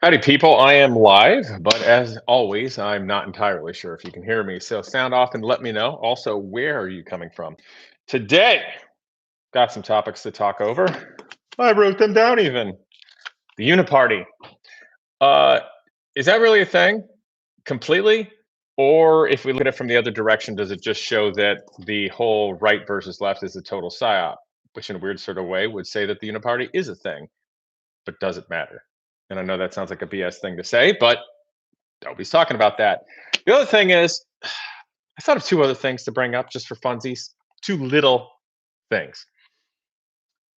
Howdy, people. I am live, but as always, I'm not entirely sure if you can hear me. So sound off and let me know. Also, where are you coming from? Today, got some topics to talk over. I wrote them down even. The Uni Party. Uh, is that really a thing completely? Or if we look at it from the other direction, does it just show that the whole right versus left is a total psyop? Which, in a weird sort of way, would say that the Uni Party is a thing, but does it matter? And I know that sounds like a BS thing to say, but nobody's talking about that. The other thing is, I thought of two other things to bring up just for funsies. Two little things.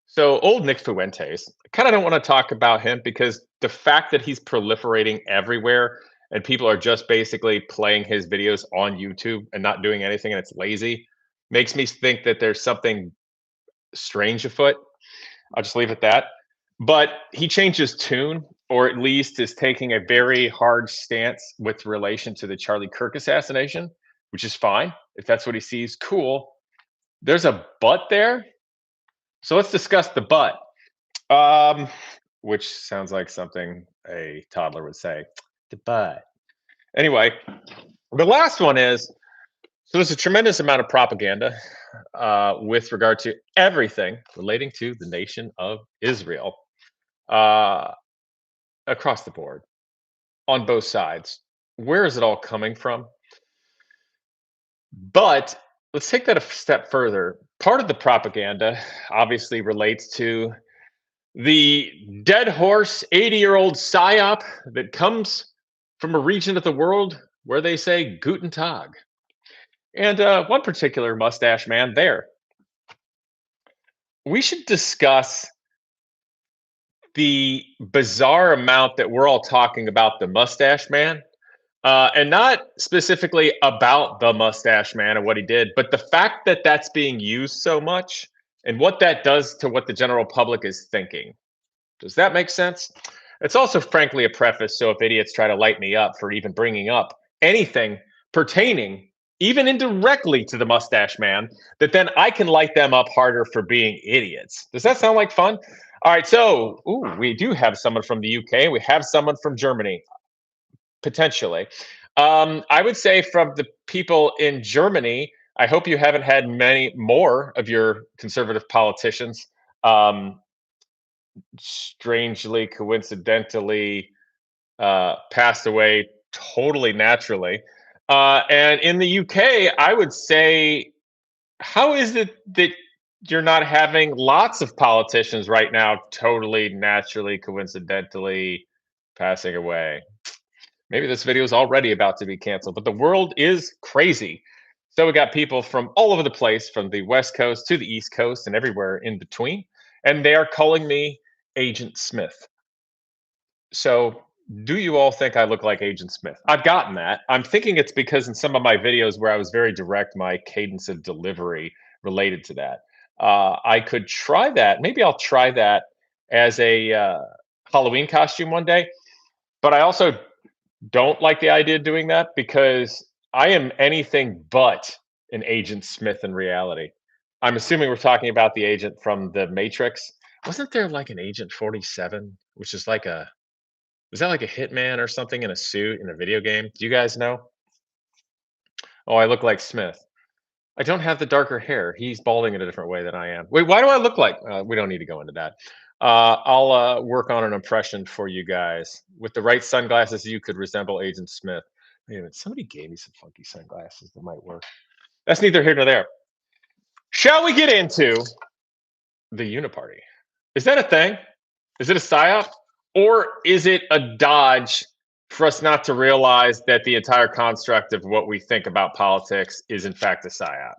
So, old Nick Fuentes, I kind of don't want to talk about him because the fact that he's proliferating everywhere and people are just basically playing his videos on YouTube and not doing anything and it's lazy makes me think that there's something strange afoot. I'll just leave it at that. But he changed his tune, or at least is taking a very hard stance with relation to the Charlie Kirk assassination, which is fine. If that's what he sees, cool. There's a but there. So let's discuss the but, um, which sounds like something a toddler would say. The but. Anyway, the last one is so there's a tremendous amount of propaganda with regard to everything relating to the nation of Israel. Uh, across the board on both sides. Where is it all coming from? But let's take that a step further. Part of the propaganda obviously relates to the dead horse 80-year-old psyop that comes from a region of the world where they say Guten Tag. And one particular mustache man there. We should discuss the bizarre amount that we're all talking about the mustache man. And not specifically about the mustache man and what he did, but the fact that that's being used so much and what that does to what the general public is thinking. Does that make sense? It's also, frankly, a preface. So if idiots try to light me up for even bringing up anything pertaining, even indirectly, to the mustache man, that then I can light them up harder for being idiots. Does that sound like fun? All right. So, we do have someone from the UK. We have someone from Germany. Potentially. I would say from the people in Germany, I hope you haven't had many more of your conservative politicians strangely, coincidentally, passed away totally naturally. And in the UK, I would say, how is it that you're not having lots of politicians right now totally naturally, coincidentally passing away? Maybe this video is already about to be canceled, but the world is crazy. So we got people from all over the place, from the West Coast to the East Coast and everywhere in between. And they are calling me Agent Smith. So do you all think I look like Agent Smith? I've gotten that. I'm thinking it's because in some of my videos where I was very direct, my cadence of delivery related to that. I could try that. Maybe I'll try that as a Halloween costume one day. But I also don't like the idea of doing that because I am anything but an Agent Smith in reality. I'm assuming we're talking about the agent from the Matrix. Wasn't there like an Agent 47, which is like a was that like a hitman or something in a suit in a video game? Do you guys know? Oh, I look like Smith. I don't have the darker hair. He's balding in a different way than I am. Wait, why do I look like? We don't need to go into that. I'll work on an impression for you guys. With the right sunglasses, you could resemble Agent Smith. Wait a minute, somebody gave me some funky sunglasses that might work. That's neither here nor there. Shall we get into the Uniparty? Is that a thing? Is it a psyop? Or is it a dodge for us not to realize that the entire construct of what we think about politics is in fact a psyop?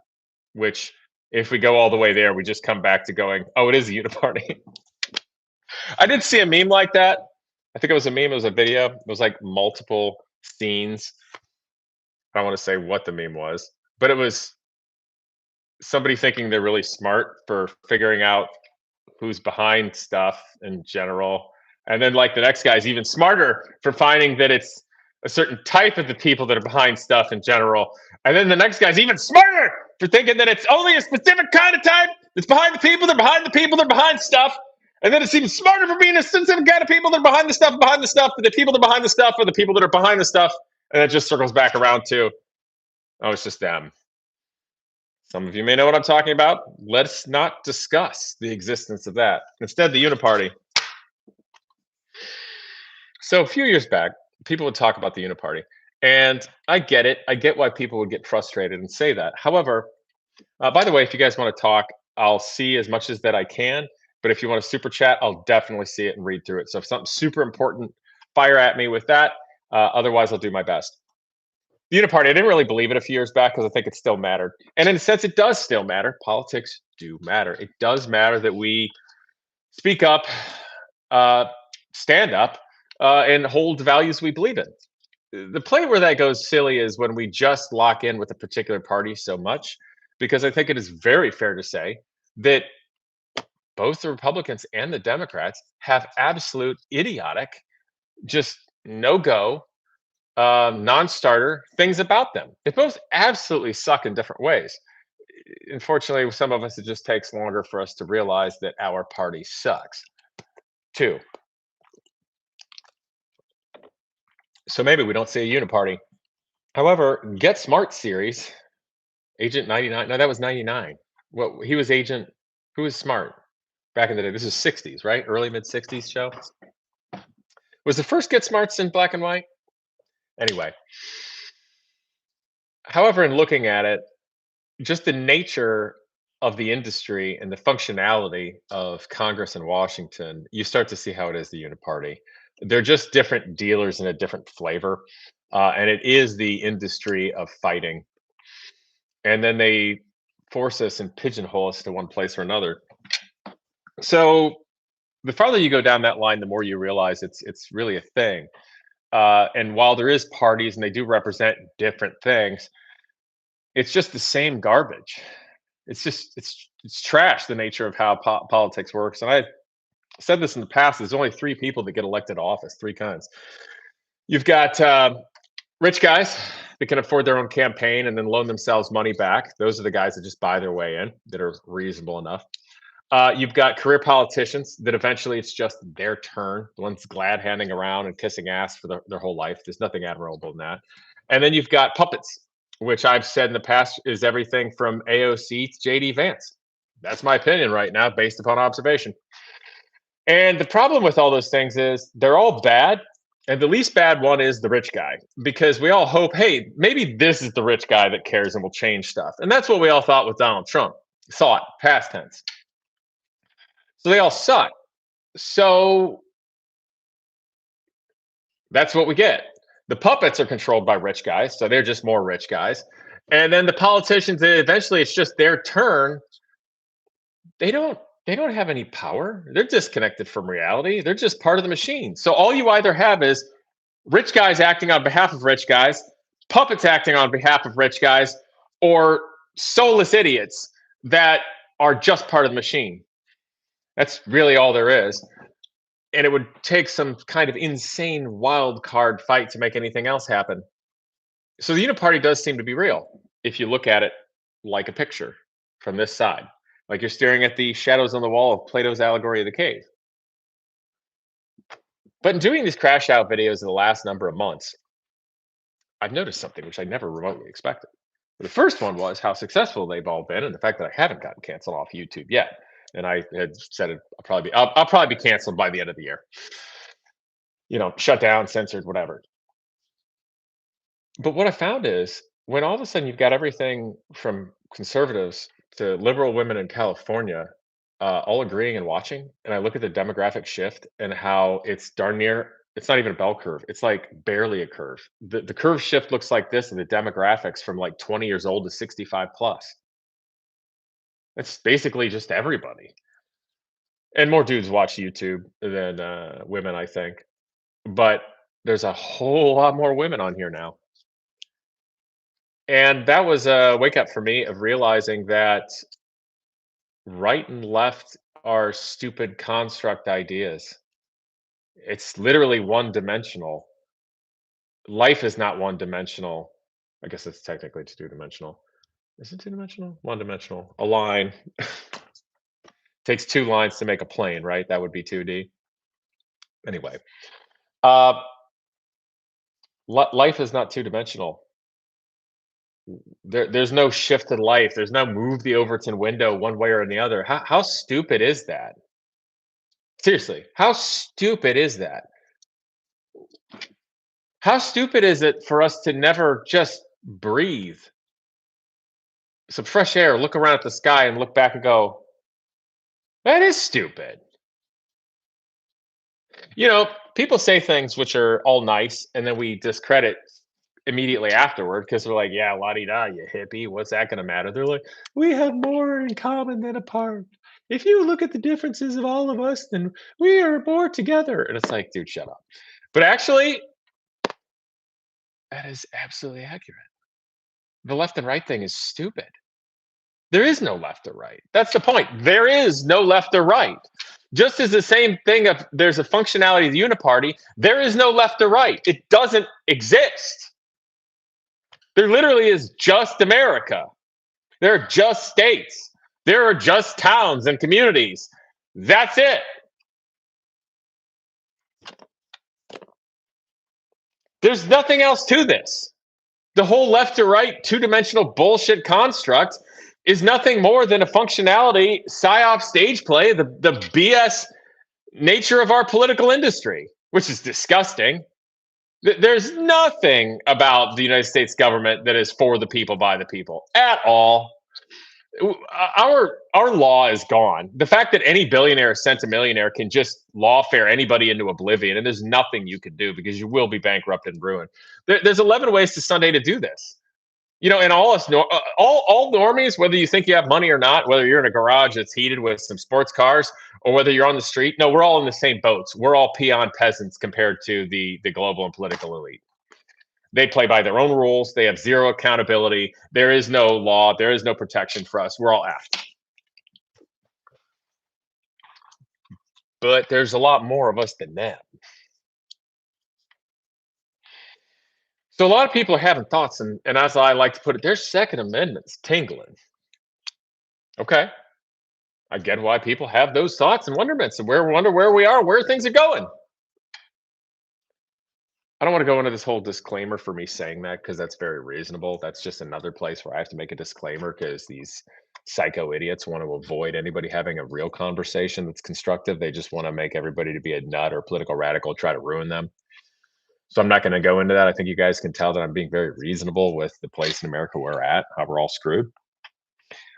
Which, if we go all the way there, we just come back to going, oh, it is a Uniparty. I did see a meme like that. I think it was a meme, it was a video. It was like multiple scenes. I don't want to say what the meme was, but it was somebody thinking they're really smart for figuring out who's behind stuff in general. And then like the next guy's even smarter for finding that it's a certain type of the people that are behind stuff in general. And then the next guy's even smarter for thinking that it's only a specific kind of type that's behind the people, they're behind the people, they're behind stuff. And then it's even smarter for being a sensitive kind of people that are behind the stuff, but the people that are behind the stuff are the people that are behind the stuff. And it just circles back around to, oh, it's just them. Some of you may know what I'm talking about. Let's not discuss the existence of that. Instead, the Uniparty. So a few years back, people would talk about the Uniparty. And I get it. I get why people would get frustrated and say that. However, by the way, if you guys want to talk, I'll see as much as that I can. But if you want to super chat, I'll definitely see it and read through it. So if something's super important, fire at me with that. Otherwise, I'll do my best. The Uniparty, I didn't really believe it a few years back because I think it still mattered. And in a sense, it does still matter. Politics do matter. It does matter that we speak up, uh, stand up, and hold values we believe in. The play where that goes silly is when we just lock in with a particular party so much, because I think it is very fair to say that both the Republicans and the Democrats have absolute idiotic, just no go, non-starter things about them. They both absolutely suck in different ways. Unfortunately, with some of us, it just takes longer for us to realize that our party sucks too. So maybe we don't see a uniparty. However, Get Smart series, Agent 99. No, that was 99. Well, he was Agent. Who was smart back in the day? This is 60s, right? Early mid 60s show. Was the first Get Smarts in black and white? Anyway, however, in looking at it, just the nature of the industry and the functionality of Congress and Washington, you start to see how it is the uniparty. They're just different dealers in a different flavor. And it is the industry of fighting. And then they force us and pigeonhole us to one place or another. So the farther you go down that line, the more you realize it's really a thing. And while there is parties and they do represent different things, it's just the same garbage. It's trash, the nature of how politics works. And I said this in the past. There's only three people that get elected to office, three kinds. You've got rich guys that can afford their own campaign and then loan themselves money back. Those are the guys that just buy their way in, that are reasonable enough. You've got career politicians that eventually it's just their turn, the ones glad handing around and kissing ass for their whole life. There's nothing admirable in that. And then you've got puppets, which I've said in the past is everything from AOC to JD Vance. That's my opinion right now, based upon observation. And the problem with all those things is they're all bad. And the least bad one is the rich guy, because we all hope, hey, maybe this is the rich guy that cares and will change stuff. And that's what we all thought with Donald Trump. Thought, past tense. So they all suck. So that's what we get. The puppets are controlled by rich guys, so they're just more rich guys. And then the politicians, eventually it's just their turn. They don't have any power. They're disconnected from reality. They're just part of the machine. So all you either have is rich guys acting on behalf of rich guys, puppets acting on behalf of rich guys, or soulless idiots that are just part of the machine. That's really all there is. And it would take some kind of insane wild card fight to make anything else happen. So the uniparty does seem to be real if you look at it like a picture from this side, like you're staring at the shadows on the wall of Plato's allegory of the cave. But in doing these crash out videos in the last number of months, I've noticed something which I never remotely expected. The first one was how successful they've all been, and the fact that I haven't gotten canceled off YouTube yet. And I had said I'll probably be canceled by the end of the year. Shut down, censored, whatever. But what I found is when all of a sudden you've got everything from conservatives to liberal women in California all agreeing and watching, and I look at the demographic shift and how it's darn near, it's not even a bell curve. It's like barely a curve. The curve shift looks like this in the demographics from like 20 years old to 65 plus. It's basically just everybody. And more dudes watch YouTube than women, I think. But there's a whole lot more women on here now. And that was a wake up for me of realizing that right and left are stupid construct ideas. It's literally one dimensional. Life is not one dimensional. I guess it's technically two dimensional. Is it two dimensional? One dimensional. A line. Takes two lines to make a plane, right? That would be 2D. Anyway, uh, life is not two dimensional. There's no shift in life. There's no move the Overton window one way or the other. How stupid is that? Seriously, how stupid is that? How stupid is it for us to never just breathe some fresh air, look around at the sky, and look back and go, that is stupid. You know, people say things which are all nice, and then we discredit immediately afterward because we're like, yeah, la di da, you hippie. What's that going to matter? They're like, we have more in common than apart. If you look at the differences of all of us, then we are more together. And it's like, dude, shut up. But actually, that is absolutely accurate. The left and right thing is stupid. There is no left or right. That's the point. There is no left or right. Just as the same thing of there's a functionality of the Uni Party, there is no left or right. It doesn't exist. There literally is just America. There are just states. There are just towns and communities. That's it. There's nothing else to this. The whole left to right two-dimensional bullshit construct is nothing more than a functionality psyop stage play, the BS nature of our political industry, which is disgusting. There's nothing about the United States government that is for the people by the people at all. Our law is gone. The fact that any billionaire centimillionaire can just lawfare anybody into oblivion, and there's nothing you can do because you will be bankrupt and ruined. There's 11 ways to Sunday to do this. You know, and all us, all normies, whether you think you have money or not, whether you're in a garage that's heated with some sports cars, or whether you're on the street, no, we're all in the same boats. We're all peon peasants compared to the global and political elite. They play by their own rules. They have zero accountability. There is no law. There is no protection for us. We're all effed. But there's a lot more of us than that. So a lot of people are having thoughts, and as I like to put it, their Second Amendment's tingling. Okay. I get why people have those thoughts and wonderments and wonder where we are, where things are going. I don't want to go into this whole disclaimer for me saying that because that's very reasonable. That's just another place where I have to make a disclaimer because these psycho idiots want to avoid anybody having a real conversation that's constructive. They just want to make everybody to be a nut or political radical, try to ruin them. So I'm not going to go into that. I think you guys can tell that I'm being very reasonable with the place in America we're at, how we're all screwed.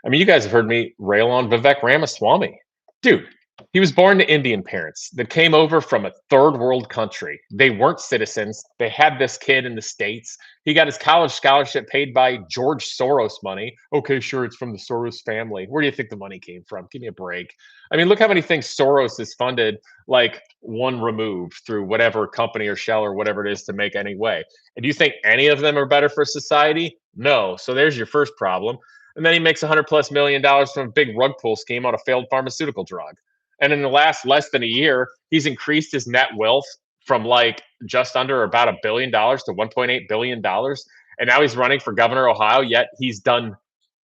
I mean, you guys have heard me rail on Vivek Ramaswamy. Dude, he was born to Indian parents that came over from a third world country. They weren't citizens. They had this kid in the States. He got his college scholarship paid by George Soros money. Okay, sure, it's from the Soros family. Where do you think the money came from? Give me a break. I mean, look how many things Soros has funded, like one remove through whatever company or shell or whatever it is to make any way. And do you think any of them are better for society? No. So there's your first problem. And then he makes $100+ million from a big rug pull scheme on a failed pharmaceutical drug. And in the last less than a year, he's increased his net wealth from like just under about $1 billion to $1.8 billion. And now he's running for governor of Ohio, yet he's done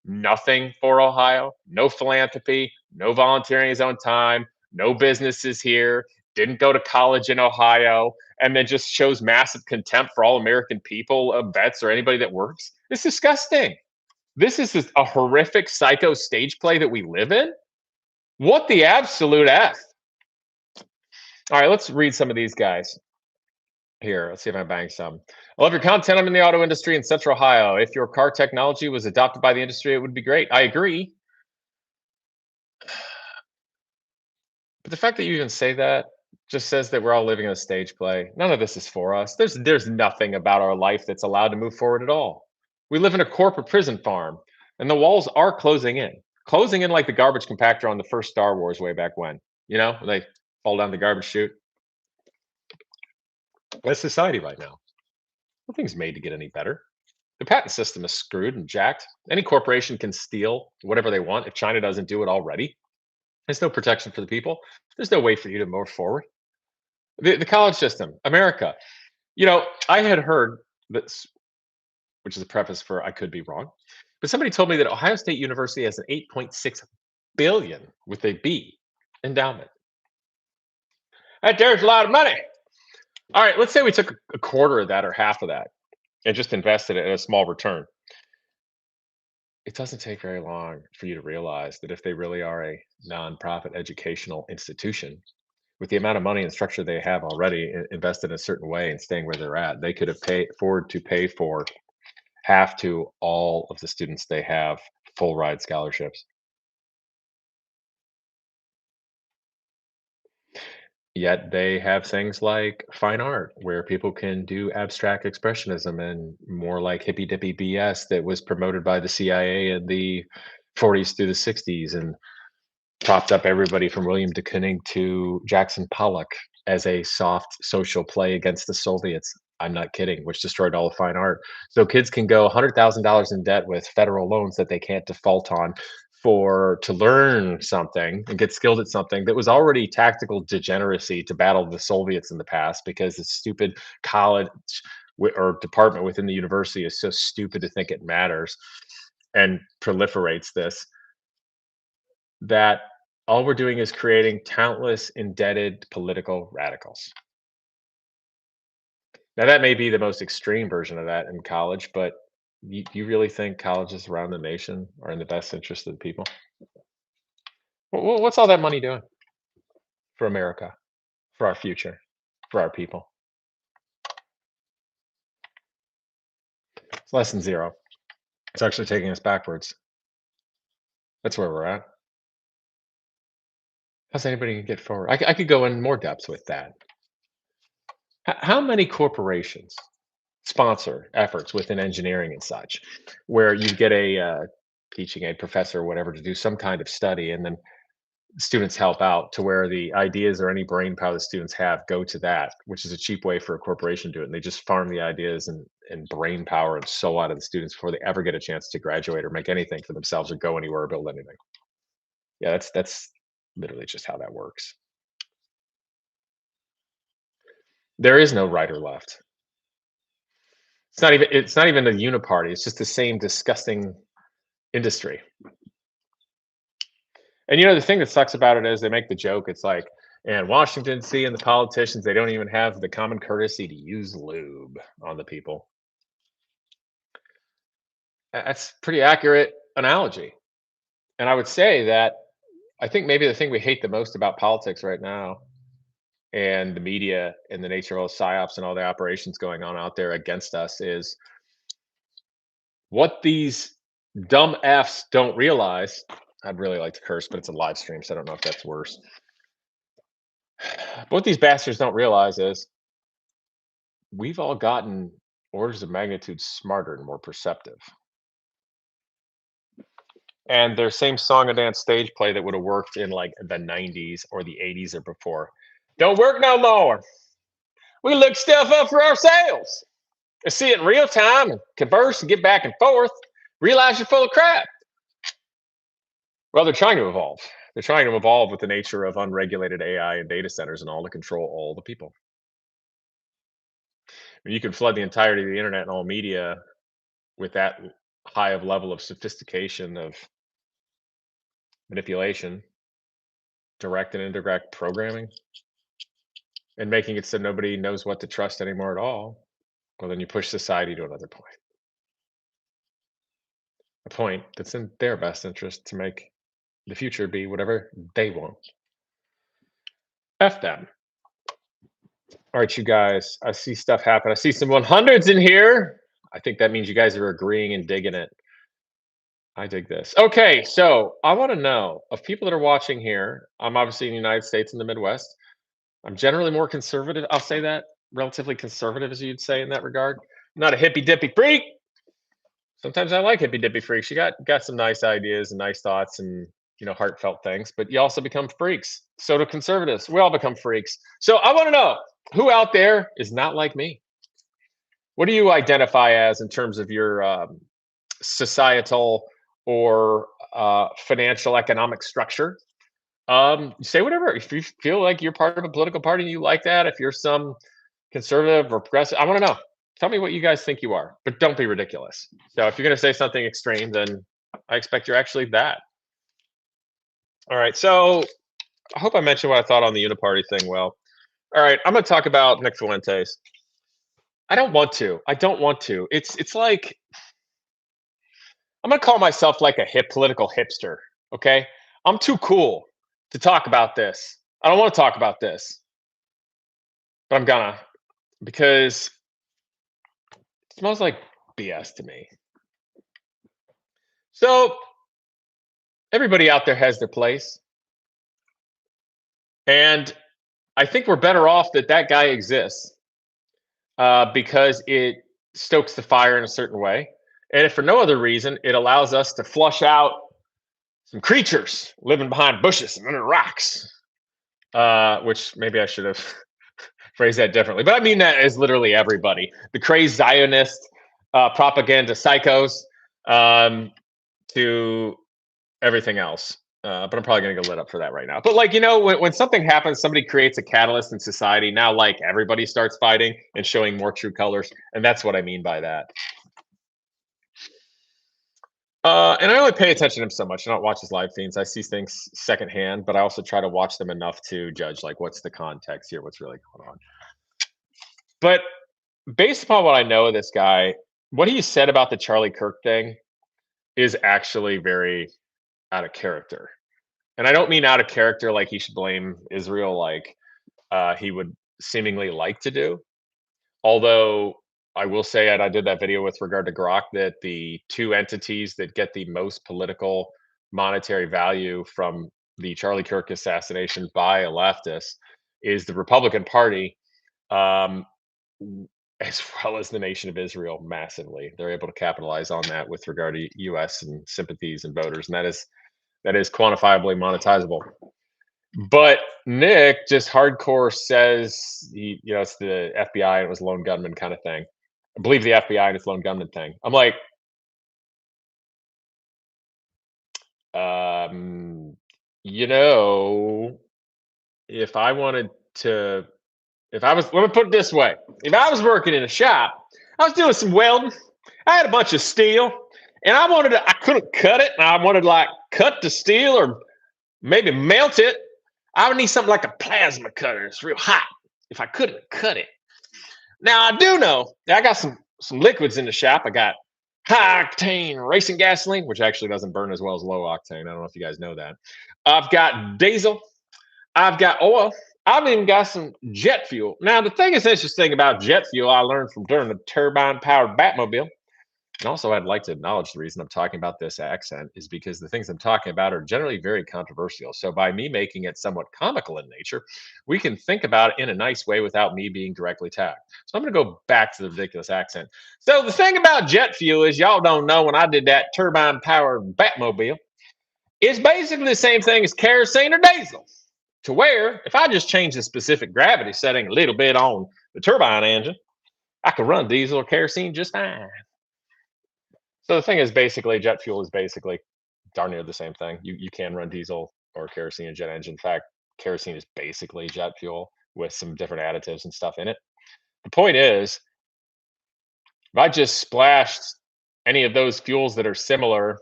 nothing for Ohio, no philanthropy, no volunteering his own time, no businesses here, didn't go to college in Ohio, and then just shows massive contempt for all American people, vets, or anybody that works. It's disgusting. This is a horrific psycho stage play that we live in. What the absolute F? All right, let's read some of these guys here. Let's see if I bang some. I love your content. I'm in the auto industry in Central Ohio. If your car technology was adopted by the industry, it would be great. I agree. But the fact that you even say that just says that we're all living in a stage play. None of this is for us. There's nothing about our life that's allowed to move forward at all. We live in a corporate prison farm, and the walls are closing in like the garbage compactor on the first Star Wars way back when. You know, they fall down the garbage chute. That's society right now. Nothing's made to get any better. The patent system is screwed and jacked. Any corporation can steal whatever they want if China doesn't do it already. There's no protection for the people. There's no way for you to move forward. The college system, America. You know, I had heard this, which is a preface for I could be wrong, but somebody told me that Ohio State University has an 8.6 billion with a B endowment. There's a lot of money. All right, let's say we took a quarter of that or half of that and just invested it in a small return. It doesn't take very long for you to realize that if they really are a nonprofit educational institution, with the amount of money and structure they have already invested in a certain way and staying where they're at, they could have afford to pay for half to all of the students they have full ride scholarships. Yet they have things like fine art where people can do abstract expressionism and more like hippy dippy BS that was promoted by the CIA in the 40s through the 60s and propped up everybody from William de Kooning to Jackson Pollock as a soft social play against the Soviets. I'm not kidding, which destroyed all of fine art. So kids can go $100,000 in debt with federal loans that they can't default on for to learn something and get skilled at something that was already tactical degeneracy to battle the Soviets in the past because the stupid college or department within the university is so stupid to think it matters and proliferates this that all we're doing is creating countless indebted political radicals. Now, that may be the most extreme version of that in college, but you really think colleges around the nation are in the best interest of the people? What's all that money doing for America, for our future, for our people? It's less than zero. It's actually taking us backwards. That's where we're at. How's anybody gonna get forward? I could go in more depth with that. How many corporations sponsor efforts within engineering and such, where you get a teaching aid professor or whatever to do some kind of study, and then students help out to where the ideas or any brain power the students have go to that, which is a cheap way for a corporation to do it. And they just farm the ideas and brain power and so out of the students before they ever get a chance to graduate or make anything for themselves or go anywhere or build anything. Yeah, that's literally just how that works. There is no right or left. It's not even a uniparty. It's just the same disgusting industry. And the thing that sucks about it is they make the joke. It's like, and Washington D.C. and the politicians, they don't even have the common courtesy to use lube on the people. That's pretty accurate analogy. And I would say that I think maybe the thing we hate the most about politics right now and the media and the nature of all the psyops and all the operations going on out there against us is what these dumb Fs don't realize. I'd really like to curse, but it's a live stream, so I don't know if that's worse. But what these bastards don't realize is we've all gotten orders of magnitude smarter and more perceptive. And their same song and dance stage play that would have worked in like the 90s or the 80s or before don't work no more. We look stuff up for ourselves and see it in real time and converse and get back and forth. Realize you're full of crap. Well, they're trying to evolve. They're trying to evolve with the nature of unregulated AI and data centers and all to control all the people. I mean, you can flood the entirety of the internet and all media with that high of level of sophistication of manipulation, direct and indirect programming, and making it so nobody knows what to trust anymore at all. Well, then you push society to another point. A point that's in their best interest to make the future be whatever they want. F them. All right, you guys, I see stuff happen. I see some 100s in here. I think that means you guys are agreeing and digging it. I dig this. Okay, so I want to know of people that are watching here. I'm obviously in the United States in the Midwest. I'm generally more conservative. I'll say that relatively conservative, as you'd say in that regard. I'm not a hippy dippy freak. Sometimes I like hippy dippy freaks. You got some nice ideas and nice thoughts and heartfelt things, but you also become freaks. So do conservatives. We all become freaks. So I want to know who out there is not like me. What do you identify as in terms of your societal or financial economic structure? Say whatever. If you feel like you're part of a political party and you like that, if you're some conservative or progressive, I want to know. Tell me what you guys think you are, but don't be ridiculous. So if you're going to say something extreme, then I expect you're actually that. All right. So I hope I mentioned what I thought on the Uni Party thing. Well, all right, I'm going to talk about Nick Fuentes. I don't want to. I don't want to. It's like I'm going to call myself like a hip political hipster. Okay, I'm too cool to talk about this. I don't want to talk about this, but I'm gonna because it smells like BS to me. So everybody out there has their place, and I think we're better off that that guy exists because it stokes the fire in a certain way. And if for no other reason, it allows us to flush out some creatures living behind bushes and under rocks, which maybe I should have phrased that differently. But I mean that as literally everybody the crazed Zionist propaganda psychos um, to everything else. But I'm probably going to go lit up for that right now. But like, when something happens, somebody creates a catalyst in society. Now, like everybody starts fighting and showing more true colors. And that's what I mean by that. And I only pay attention to him so much. I don't watch his live feeds. I see things secondhand, but I also try to watch them enough to judge like what's the context here, what's really going on. But based upon what I know of this guy, what he said about the Charlie Kirk thing is actually very out of character. And I don't mean out of character like he should blame Israel like he would seemingly like to do. Although I will say, and I did that video with regard to Grok, that the two entities that get the most political monetary value from the Charlie Kirk assassination by a leftist is the Republican Party, um, as well as the nation of Israel massively. They're able to capitalize on that with regard to US and sympathies and voters. And that is quantifiably monetizable. But Nick just hardcore says it's the FBI and it was lone gunman kind of thing. I believe the FBI and its lone gunman thing. I'm like, um, you know, if I wanted to, if I was, let me put it this way: if I was working in a shop, I was doing some welding. I had a bunch of steel, and I couldn't cut it, and I wanted to like cut the steel or maybe melt it. I would need something like a plasma cutter. It's real hot. If I couldn't cut it. Now I do know that I got some liquids in the shop. I got high octane racing gasoline, which actually doesn't burn as well as low octane. I don't know if you guys know that. I've got diesel. I've got oil. I've even got some jet fuel. Now the thing is interesting about jet fuel, I learned from during the turbine powered Batmobile. And also, I'd like to acknowledge the reason I'm talking about this accent is because the things I'm talking about are generally very controversial. So, by me making it somewhat comical in nature, we can think about it in a nice way without me being directly tagged. So, I'm going to go back to the ridiculous accent. So, the thing about jet fuel is, y'all don't know when I did that turbine powered Batmobile, it's basically the same thing as kerosene or diesel. To where, if I just change the specific gravity setting a little bit on the turbine engine, I could run diesel or kerosene just fine. So the thing is, basically, jet fuel is basically darn near the same thing. You can run diesel or kerosene in jet engine. In fact, kerosene is basically jet fuel with some different additives and stuff in it. The point is, if I just splashed any of those fuels that are similar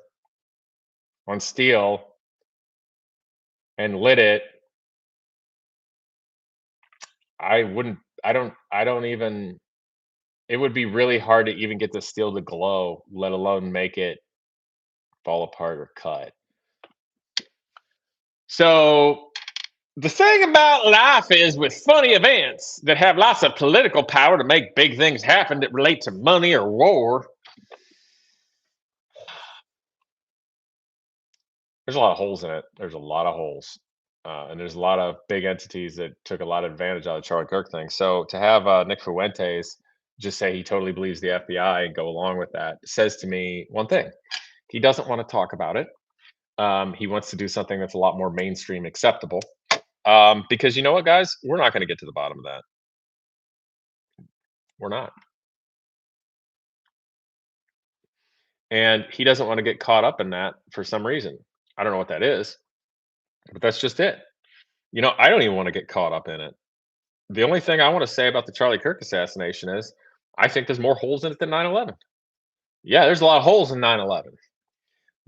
on steel and lit it, I wouldn't. I don't even. It would be really hard to even get the steel to glow, let alone make it fall apart or cut. So the thing about life is with funny events that have lots of political power to make big things happen that relate to money or war, there's a lot of holes in it. There's a lot of holes. And there's a lot of big entities that took a lot of advantage out of the Charlie Kirk thing. So to have Nick Fuentes just say he totally believes the FBI and go along with that says to me one thing. He doesn't want to talk about it. He wants to do something that's a lot more mainstream acceptable. Because you know what, guys? We're not going to get to the bottom of that. We're not. And he doesn't want to get caught up in that for some reason. I don't know what that is, but that's just it. I don't even want to get caught up in it. The only thing I want to say about the Charlie Kirk assassination is I think there's more holes in it than 9/11. Yeah, there's a lot of holes in 9/11.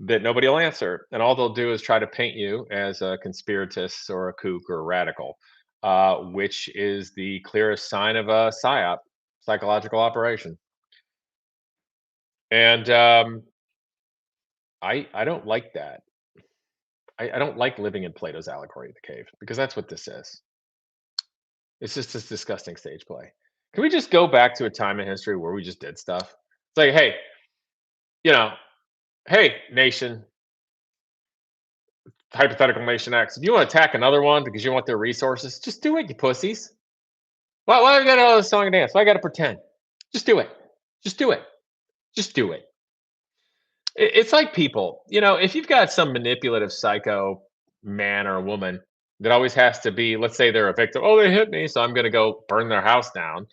that nobody will answer, and all they'll do is try to paint you as a conspiratist or a kook or a radical, which is the clearest sign of a psyop, psychological operation. And I don't like that. I don't like living in Plato's allegory of the cave because that's what this is. It's just this disgusting stage play. Can we just go back to a time in history where we just did stuff? It's like, hey, you know, hey, nation, hypothetical nation X, if you want to attack another one because you want their resources, just do it, you pussies. Why do I got all this song and dance? Why I got to pretend? Just do it. Just do it. Just do it. It's like people, if you've got some manipulative psycho man or woman that always has to be, let's say they're a victim. Oh, they hit me, so I'm going to go burn their house down.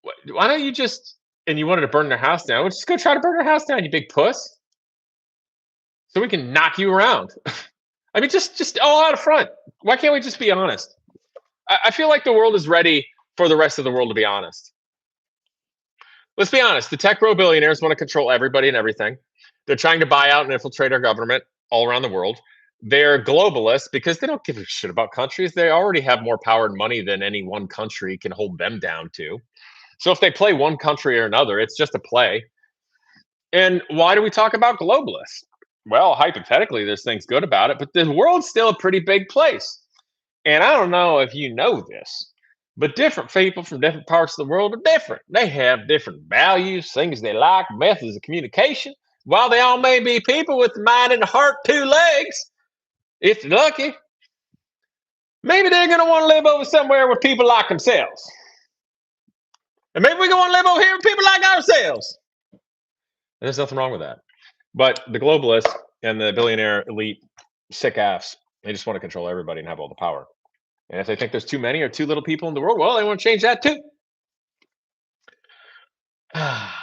Why don't you just, and you wanted to burn their house down, well, just go try to burn their house down, you big puss, so we can knock you around. I mean, just all out front. Why can't we just be honest? I feel like the world is ready for the rest of the world to be honest. Let's be honest. The tech bro billionaires want to control everybody and everything. They're trying to buy out and infiltrate our government all around the world. They're globalists because they don't give a shit about countries. They already have more power and money than any one country can hold them down to. So if they play one country or another, it's just a play. And why do we talk about globalists? Well, hypothetically, there's things good about it, but the world's still a pretty big place. And I don't know if you know this, but different people from different parts of the world are different. They have different values, things they like, methods of communication. While they all may be people with the mind and the heart, two legs, if they're lucky, maybe they're going to want to live over somewhere with people like themselves. And maybe we're going to live over here with people like ourselves. And there's nothing wrong with that. But the globalists and the billionaire elite sick affs, they just want to control everybody and have all the power. And if they think there's too many or too little people in the world, well, they want to change that too.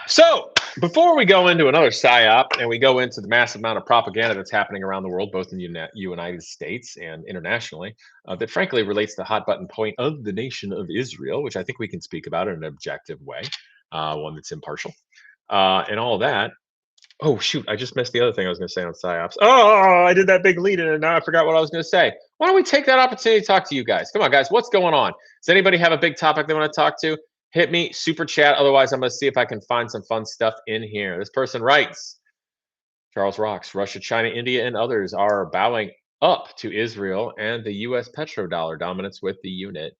So, before we go into another psyop and we go into the massive amount of propaganda that's happening around the world, both in the United States and internationally, that frankly relates to the hot button point of the nation of Israel, which I think we can speak about in an objective way, one that's impartial, and all of that. Oh, shoot, I just missed the other thing I was going to say on psyops. Oh, I did that big lead in and now I forgot what I was going to say. Why don't we take that opportunity to talk to you guys? Come on, guys, what's going on? Does anybody have a big topic they want to talk to? Hit me, super chat. Otherwise, I'm going to see if I can find some fun stuff in here. This person writes, Charles Rocks, Russia, China, India, and others are bowing up to Israel and the U.S. petrodollar dominance with the unit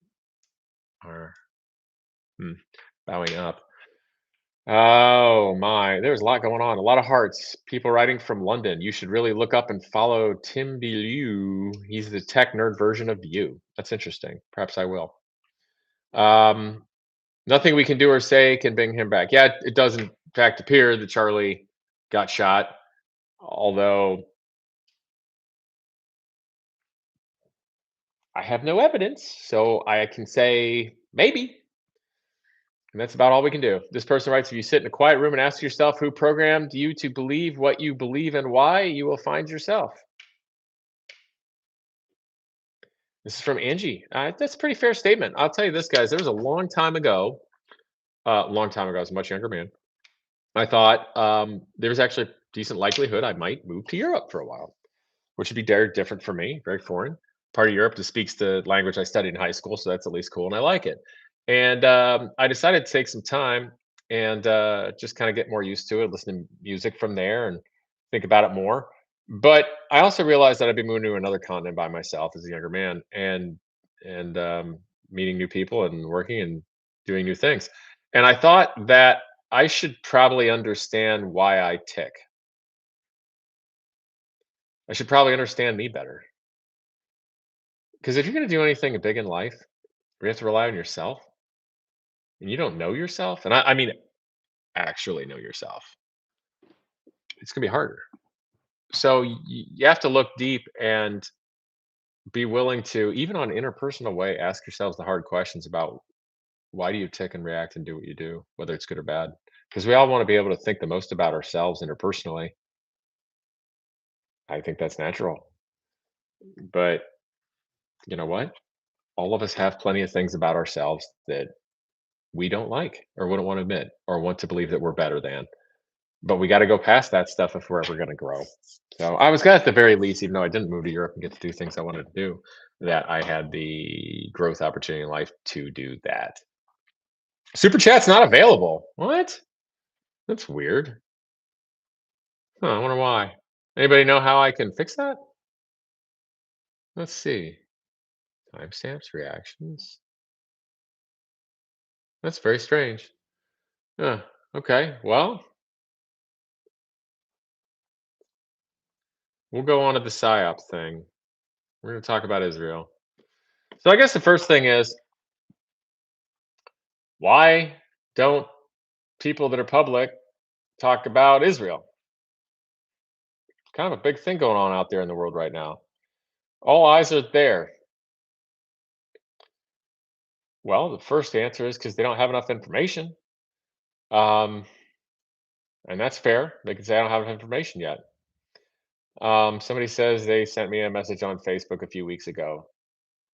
are bowing up. Oh my, there's a lot going on. A lot of hearts. People writing from London. You should really look up and follow Tim Liu. He's the tech nerd version of you. That's interesting. Perhaps I will. Nothing we can do or say can bring him back. Yeah, it does in fact appear that Charlie got shot, although I have no evidence, so I can say maybe. And that's about all we can do. This person writes, if you sit in a quiet room and ask yourself who programmed you to believe what you believe and why, you will find yourself. This is from Angie. That's a pretty fair statement. I'll tell you this, guys. There was a long time ago, I was a much younger man. I thought there was actually a decent likelihood I might move to Europe for a while, which would be very different for me, very foreign. Part of Europe that speaks the language I studied in high school, so that's at least cool, and I like it. And I decided to take some time and just kind of get more used to it, listen to music from there, and think about it more. But I also realized that I'd be moving to another continent by myself as a younger man, and meeting new people and working and doing new things. And I thought that I should probably understand why I tick. I should probably understand me better. Because if you're going to do anything big in life, where you have to rely on yourself, and you don't know yourself, and I mean actually know yourself, it's going to be harder. So you have to look deep and be willing to, even on an interpersonal way, ask yourselves the hard questions about why do you tick and react and do what you do, whether it's good or bad. Because we all want to be able to think the most about ourselves interpersonally. I think that's natural. But you know what? All of us have plenty of things about ourselves that we don't like or wouldn't want to admit or want to believe that we're better than. But we got to go past that stuff if we're ever going to grow. So I was glad at the very least, even though I didn't move to Europe and get to do things I wanted to do, that I had the growth opportunity in life to do that. Super chat's not available. What? That's weird. Huh, I wonder why. Anybody know how I can fix that? Let's see. Timestamps, reactions. That's very strange. Huh. Okay. Well, we'll go on to the psyop thing. We're going to talk about Israel. So I guess the first thing is, why don't people that are public talk about Israel? Kind of a big thing going on out there in the world right now. All eyes are there. Well, the first answer is because they don't have enough information. Um, and that's fair. They can say, I don't have enough information yet. Somebody says they sent me a message on Facebook a few weeks ago.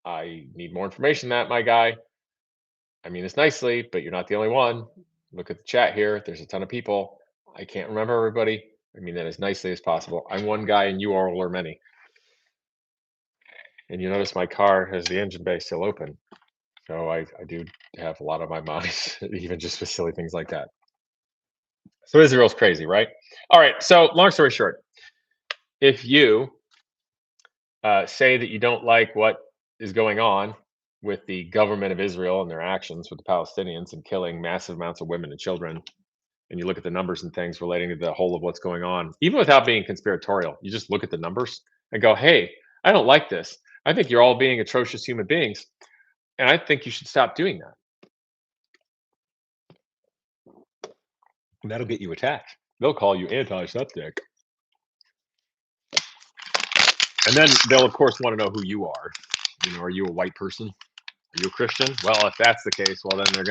I need more information than that, my guy. I mean this nicely, but you're not the only one. Look at the chat here. There's a ton of people. I can't remember everybody. I mean that as nicely as possible. I'm one guy and you all are many. And you notice my car has the engine bay still open. So I do have a lot on my mind, even just with silly things like that. So Israel's crazy, right? All right. So long story short, if you say that you don't like what is going on with the government of Israel and their actions with the Palestinians and killing massive amounts of women and children, and you look at the numbers and things relating to the whole of what's going on, even without being conspiratorial, you just look at the numbers and go, hey, I don't like this. I think you're all being atrocious human beings. And I think you should stop doing that. And that'll get you attacked. They'll call you anti-septic. And then they'll, of course, want to know who you are. You know, are you a white person? Are you a Christian? Well, if that's the case, well, then they're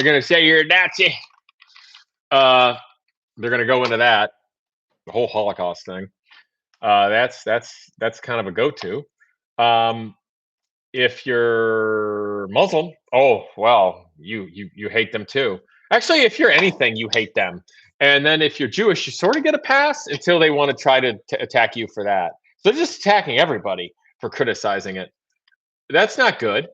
gonna say you're a Nazi. They're gonna go into that, the whole Holocaust thing. That's kind of a go-to. Um, if you're Muslim, oh well, you hate them too. Actually, if you're anything, you hate them. And then if you're Jewish, you sort of get a pass until they want to try to attack you for that. So they're just attacking everybody for criticizing it. That's not good.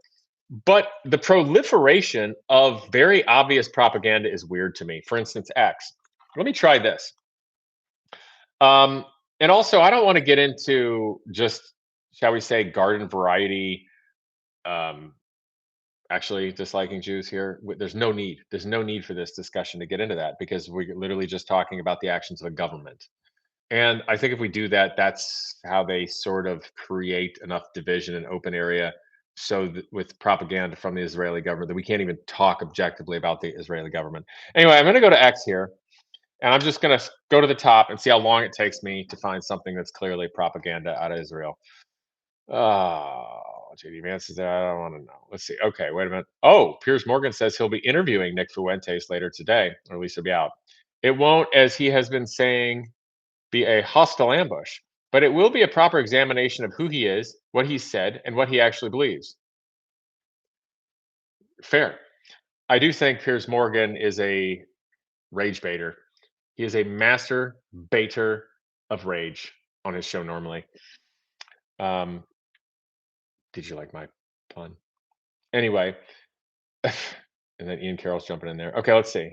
But the proliferation of very obvious propaganda is weird to me. For instance, X. Let me try this. Um, and also, I don't want to get into just, shall we say, garden variety, um, actually disliking Jews here. There's no need. There's no need for this discussion to get into that because we're literally just talking about the actions of a government. And I think if we do that, that's how they sort of create enough division and open area. So with propaganda from the Israeli government, that we can't even talk objectively about the Israeli government. Anyway, I'm going to go to X here, and I'm just going to go to the top and see how long it takes me to find something that's clearly propaganda out of Israel. Oh, JD Vance says that. I don't want to know. Let's see. Okay, wait a minute. Oh, Piers Morgan says he'll be interviewing Nick Fuentes later today, or at least he'll be out. It won't, as he has been saying, be a hostile ambush, but it will be a proper examination of who he is, what he said, and what he actually believes. Fair. I do think Piers Morgan is a rage baiter. He is a master baiter of rage on his show normally. Did you like my pun? Anyway, and then Ian Carroll's jumping in there. Okay, let's see.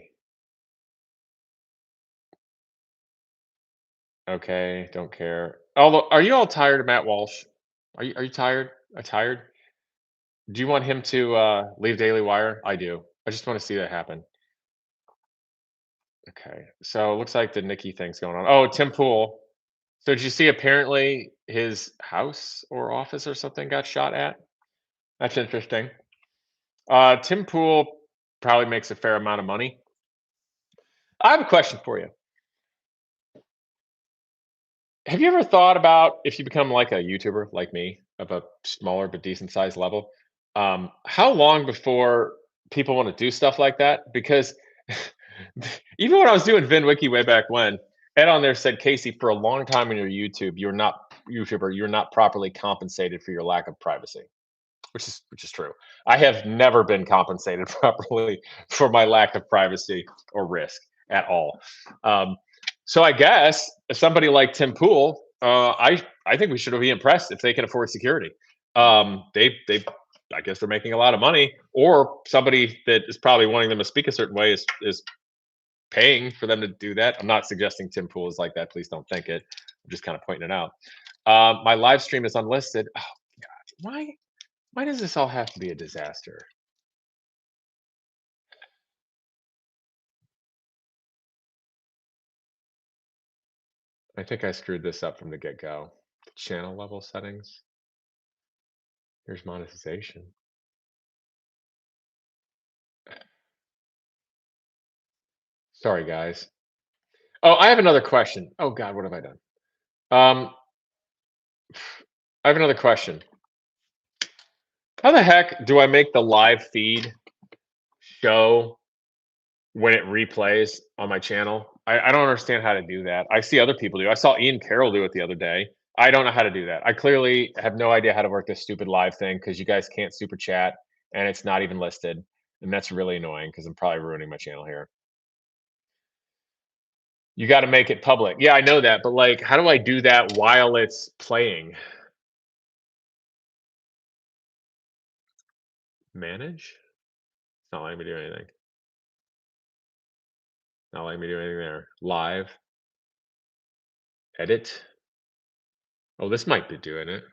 Okay, don't care. Although, are you all tired of Matt Walsh? Are you tired? Tired? Do you want him to leave Daily Wire? I do. I just want to see that happen. Okay, so it looks like the Nikki thing's going on. Oh, Tim Pool. So did you see? Apparently, his house or office or something got shot at. That's interesting. Tim Pool probably makes a fair amount of money. I have a question for you. Have you ever thought about if you become like a YouTuber like me of a smaller but decent sized level, how long before people want to do stuff like that? Because even when I was doing VinWiki way back when, Ed on there said, Casey, for a long time in your YouTuber, you're not properly compensated for your lack of privacy, which is true. I have never been compensated properly for my lack of privacy or risk at all. So I guess somebody like Tim Pool, I think we should be impressed if they can afford security. They I guess they're making a lot of money, or somebody that is probably wanting them to speak a certain way is paying for them to do that. I'm not suggesting Tim Pool is like that. Please don't think it. I'm just kind of pointing it out. My live stream is unlisted. Oh, why? Why does this all have to be a disaster? I think I screwed this up from the get go. Channel level settings. Here's monetization. Sorry, guys. Oh, I have another question. Oh God, what have I done? Um, I have another question. How the heck do I make the live feed show when it replays on my channel? I don't understand how to do that. I see other people do. I saw Ian Carroll do it the other day. I don't know how to do that. I clearly have no idea how to work this stupid live thing because you guys can't super chat and it's not even listed. And that's really annoying because I'm probably ruining my channel here. You got to make it public. Yeah, I know that, but like, how do I do that while it's playing? Manage? It's not letting me do anything. Not letting me do anything there. Live. Edit. Oh, this might be doing it.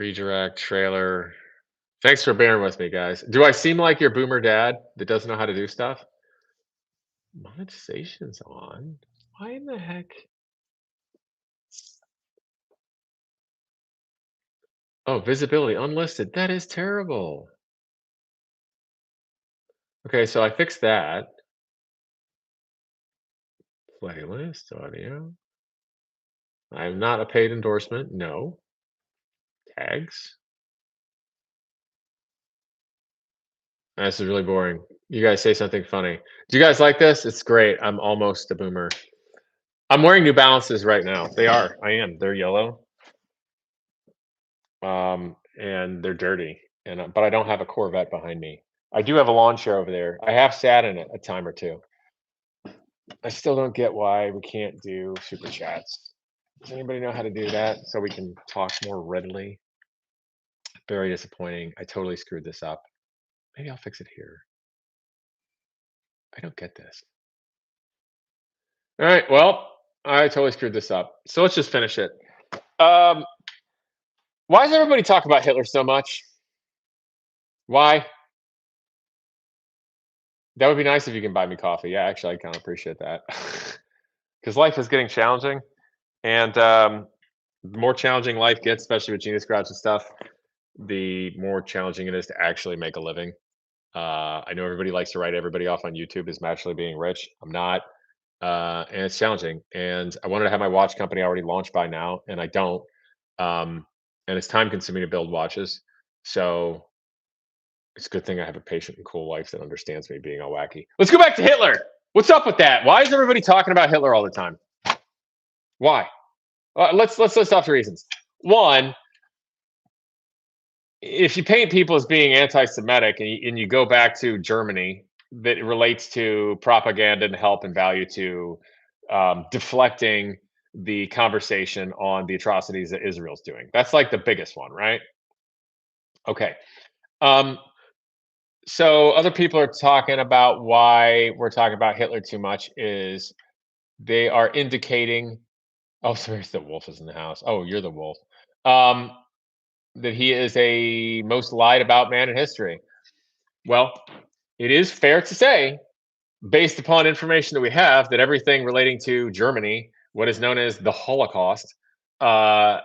Redirect, trailer. Thanks for bearing with me, guys. Do I seem like your boomer dad that doesn't know how to do stuff? Monetization's on. Why in the heck? Oh, visibility unlisted. That is terrible. Okay, so I fixed that. Playlist, audio. I'm not a paid endorsement. No. Tags. This is really boring. You guys say something funny. Do you guys like this? It's great. I'm almost a boomer. I'm wearing New Balances right now. They are. I am. They're yellow. And they're dirty. And but I don't have a Corvette behind me. I do have a lawn chair over there. I have sat in it a time or two. I still don't get why we can't do super chats. Does anybody know how to do that so we can talk more readily? Very disappointing. I totally screwed this up. Maybe I'll fix it here. I don't get this. All right. Well, I totally screwed this up. So let's just finish it. Um, why does everybody talk about Hitler so much? Why? That would be nice if you can buy me coffee. Yeah, actually, I kind of appreciate that because life is getting challenging, and the more challenging life gets, especially with Genius Scratch and stuff, the more challenging it is to actually make a living. I know everybody likes to write everybody off on YouTube as magically being rich. I'm not, and it's challenging. And I wanted to have my watch company already launched by now, and I don't. And it's time consuming to build watches. So it's a good thing I have a patient and cool wife that understands me being all wacky. Let's go back to Hitler. What's up with that? Why is everybody talking about Hitler all the time? Why? Let's list off the reasons. One, if you paint people as being anti-Semitic and you go back to Germany, that relates to propaganda and help and value to deflecting the conversation on the atrocities that Israel's doing. That's like the biggest one, right? Okay. Um, so other people are talking about why we're talking about Hitler too much is they are indicating. Oh, sorry, the wolf is in the house. Oh, you're the wolf. Um, that he is a most lied about man in history. Well, it is fair to say, based upon information that we have, that everything relating to Germany, what is known as the Holocaust, uh,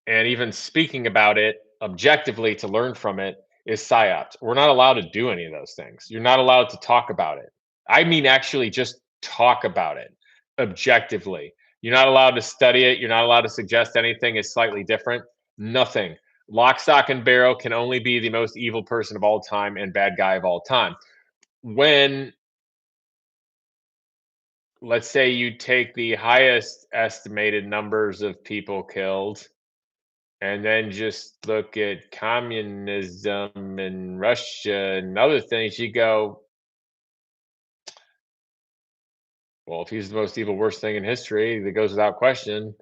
and even speaking about it objectively to learn from it is psyops. We're not allowed to do any of those things. You're not allowed to talk about it. I mean, actually, just talk about it objectively. You're not allowed to study it. You're not allowed to suggest anything is slightly different. Nothing. Lock, stock, and barrel can only be the most evil person of all time and bad guy of all time. When, let's say, you take the highest estimated numbers of people killed and then just look at communism and Russia and other things, you go, Well, if he's the most evil, worst thing in history, that goes without question.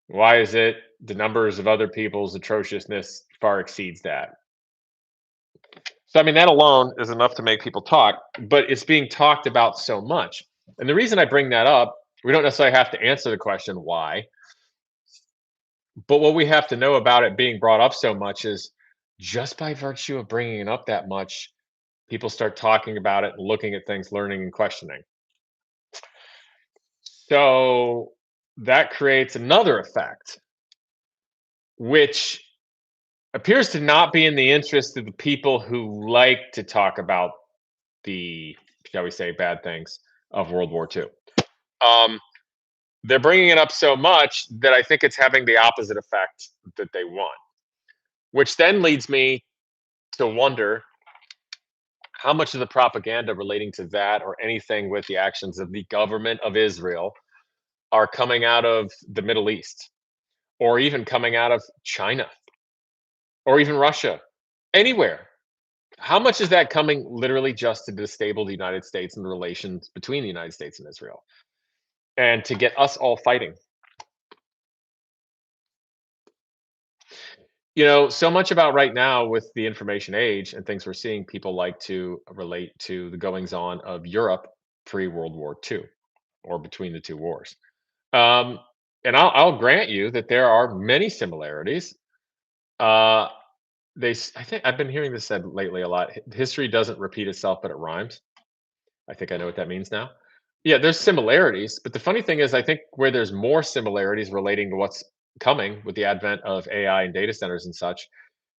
Why is it the numbers of other people's atrociousness far exceeds that? So, I mean, that alone is enough to make people talk, but it's being talked about so much. And the reason I bring that up, we don't necessarily have to answer the question why, but what we have to know about it being brought up so much is just by virtue of bringing it up that much, people start talking about it, looking at things, learning, and questioning. So that creates another effect, which appears to not be in the interest of the people who like to talk about the, shall we say, bad things of World War II. Um, they're bringing it up so much that I think it's having the opposite effect that they want, which then leads me to wonder how much of the propaganda relating to that or anything with the actions of the government of Israel are coming out of the Middle East or even coming out of China or even Russia, anywhere. How much is that coming literally just to destabilize the United States and the relations between the United States and Israel and to get us all fighting? So much about right now with the information age and things we're seeing, people like to relate to the goings on of Europe pre World War II or between the two wars. Um, and I'll grant you that there are many similarities. Uh, I think I've been hearing this said lately a lot. History doesn't repeat itself, but it rhymes. I think I know what that means now. Yeah, there's similarities, but the funny thing is, I think where there's more similarities relating to what's coming with the advent of AI and data centers and such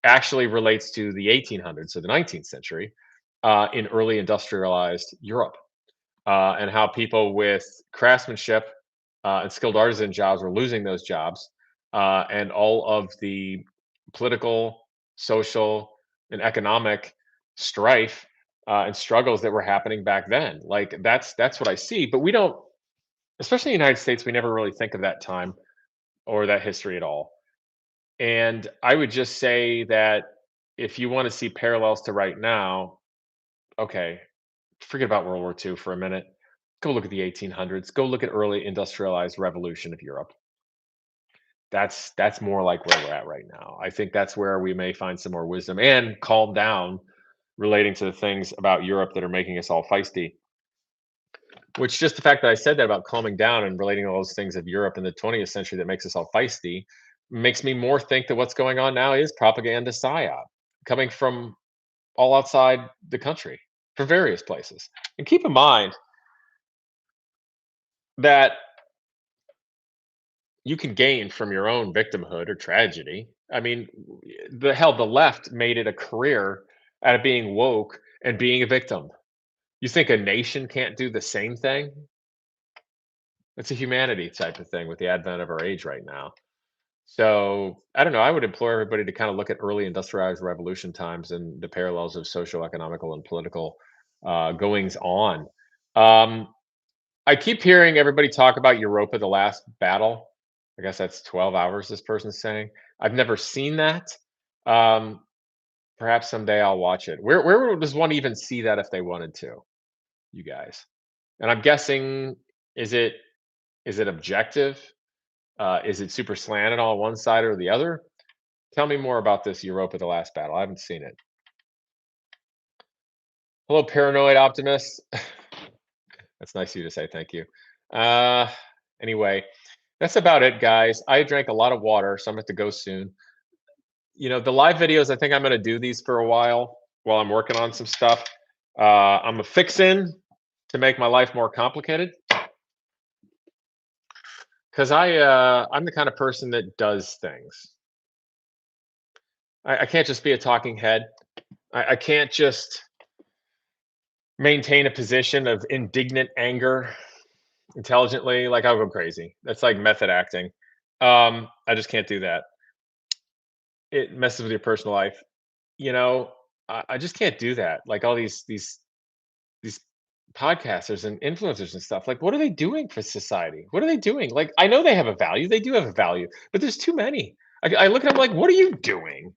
actually relates to the 1800s, so the 19th century, in early industrialized Europe, and how people with craftsmanship and skilled artisan jobs were losing those jobs, and all of the political, social, and economic strife and struggles that were happening back then. Like that's what I see. But we don't, especially in the United States, we never really think of that time or that history at all. And I would just say that if you want to see parallels to right now, okay, forget about World War II for a minute. Go look at the 1800s. Go look at early industrialized revolution of Europe. That's more like where we're at right now. I think that's where we may find some more wisdom and calm down relating to the things about Europe that are making us all feisty. Which just the fact that I said that about calming down and relating all those things of Europe in the 20th century that makes us all feisty makes me more think that what's going on now is propaganda psyop coming from all outside the country from various places. And keep in mind that you can gain from your own victimhood or tragedy. I mean, the left made it a career out of being woke and being a victim. You think a nation can't do the same thing? It's a humanity type of thing with the advent of our age right now. So I don't know. I would implore everybody to kind of look at early industrialized revolution times and the parallels of social, economical, and political goings on. Um, I keep hearing everybody talk about Europa, the last battle. I guess that's 12 hours, this person's saying. I've never seen that. Um, Perhaps someday I'll watch it. Where does one even see that if they wanted to, you guys? And I'm guessing, is it is it objective? Is it super slanted on one side or the other? Tell me more about this Europa, the last battle. I haven't seen it. Hello, paranoid optimist. That's nice of you to say. Thank you. Uh, anyway, that's about it, guys. I drank a lot of water, so I'm going to go soon. The live videos, I think I'm going to do these for a while I'm working on some stuff. I'm a fix-in to make my life more complicated because I'm the kind of person that does things. I can't just be a talking head. I can't just maintain a position of indignant anger intelligently. Like I'll go crazy. That's like method acting. I just can't do that. It messes with your personal life. You know, I just can't do that. Like all these podcasters and influencers and stuff. Like, what are they doing for society? What are they doing? Like, I know they have a value. They do have a value, but there's too many. I look at them like, what are you doing?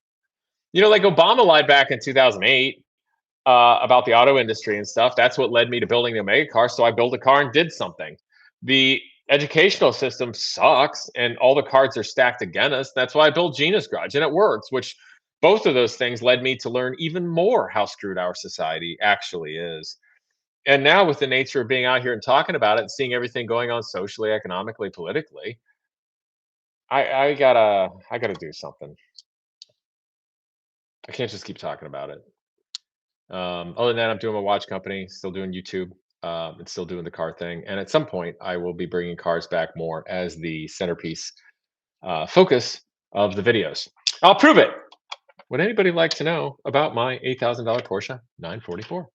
Like Obama lied back in 2008 about the auto industry and stuff. That's what led me to building the Omega car. So I built a car and did something. The educational system sucks and all the cards are stacked against us. That's why I built Gina's Garage and it works, which both of those things led me to learn even more how screwed our society actually is. And now with the nature of being out here and talking about it and seeing everything going on socially, economically, politically, I gotta do something. I can't just keep talking about it. Other than that, I'm doing my watch company, still doing YouTube, and still doing the car thing. And at some point, I will be bringing cars back more as the centerpiece focus of the videos. I'll prove it. Would anybody like to know about my $8,000 Porsche 944?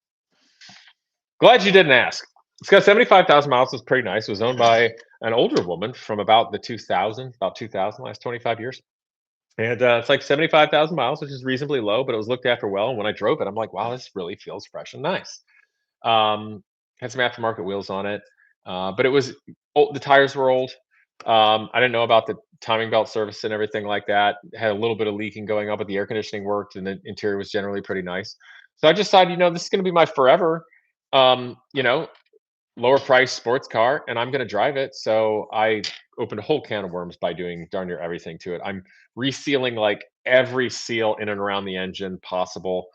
Glad you didn't ask. It's got 75,000 miles. It's pretty nice. It was owned by an older woman from about the 2000, about 2000, last 25 years. And it's like 75,000 miles, which is reasonably low, but it was looked after well. And when I drove it, I'm like, wow, this really feels fresh and nice. Um, had some aftermarket wheels on it, but it was old, the tires were old. I didn't know about the timing belt service and everything like that. Had a little bit of leaking going on, but the air conditioning worked, and the interior was generally pretty nice. So I just decided, this is going to be my forever, um, you know, lower price sports car, and I'm going to drive it. So I opened a whole can of worms by doing darn near everything to it. I'm resealing like every seal in and around the engine possible,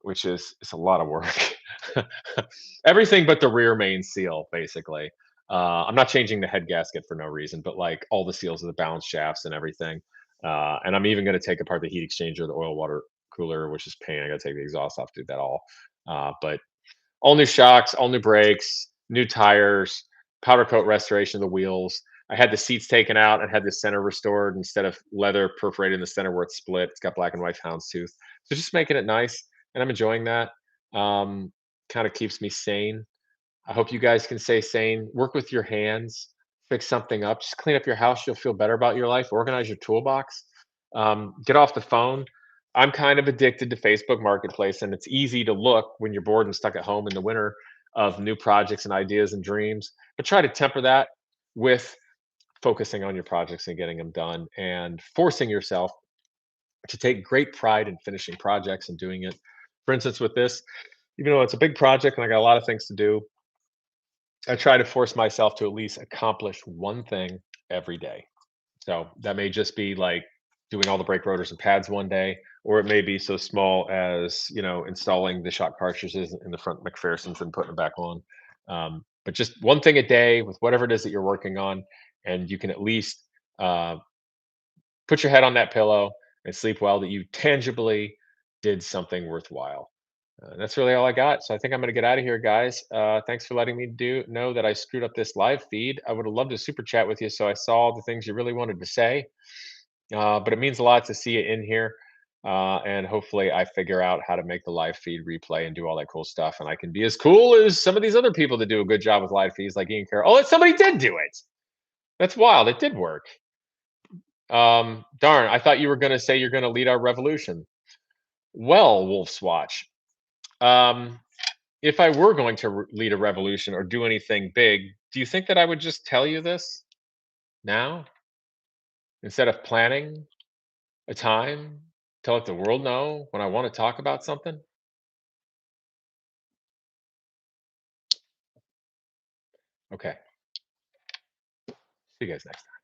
which is it's a lot of work. Everything but the rear main seal, basically. I'm not changing the head gasket for no reason, but like all the seals of the balance shafts and everything. And I'm even going to take apart the heat exchanger, the oil water cooler, which is pain. I got to take the exhaust off, do that all. But all new shocks, all new brakes, new tires, powder coat restoration of the wheels. I had the seats taken out and had the center restored instead of leather perforated in the center where it's split. It's got black and white houndstooth. So just making it nice, and I'm enjoying that. Um, Kind of keeps me sane. I hope you guys can stay sane. Work with your hands, fix something up, just clean up your house. You'll feel better about your life. Organize your toolbox. Get off the phone. I'm kind of addicted to Facebook Marketplace, and it's easy to look when you're bored and stuck at home in the winter of new projects and ideas and dreams. But try to temper that with focusing on your projects and getting them done and forcing yourself to take great pride in finishing projects and doing it. For instance, with this, even though it's a big project and I got a lot of things to do, I try to force myself to at least accomplish one thing every day. So that may just be like doing all the brake rotors and pads one day, or it may be so small as, installing the shock cartridges in the front McPherson's and putting them back on. But just one thing a day with whatever it is that you're working on, and you can at least uh, put your head on that pillow and sleep well that you tangibly did something worthwhile. That's really all I got. So I think I'm going to get out of here, guys. Thanks for letting me know that I screwed up this live feed. I would have loved to super chat with you, so I saw the things you really wanted to say. But it means a lot to see it in here, and hopefully I figure out how to make the live feed replay and do all that cool stuff, and I can be as cool as some of these other people that do a good job with live feeds, like Ian Carroll. Oh, somebody did do it. That's wild. It did work. Darn, I thought you were going to say you're going to lead our revolution. Well, Wolf's Watch. Um, if I were going to lead a revolution or do anything big, do you think that I would just tell you this now instead of planning a time to let the world know when I want to talk about something? Okay. See you guys next time.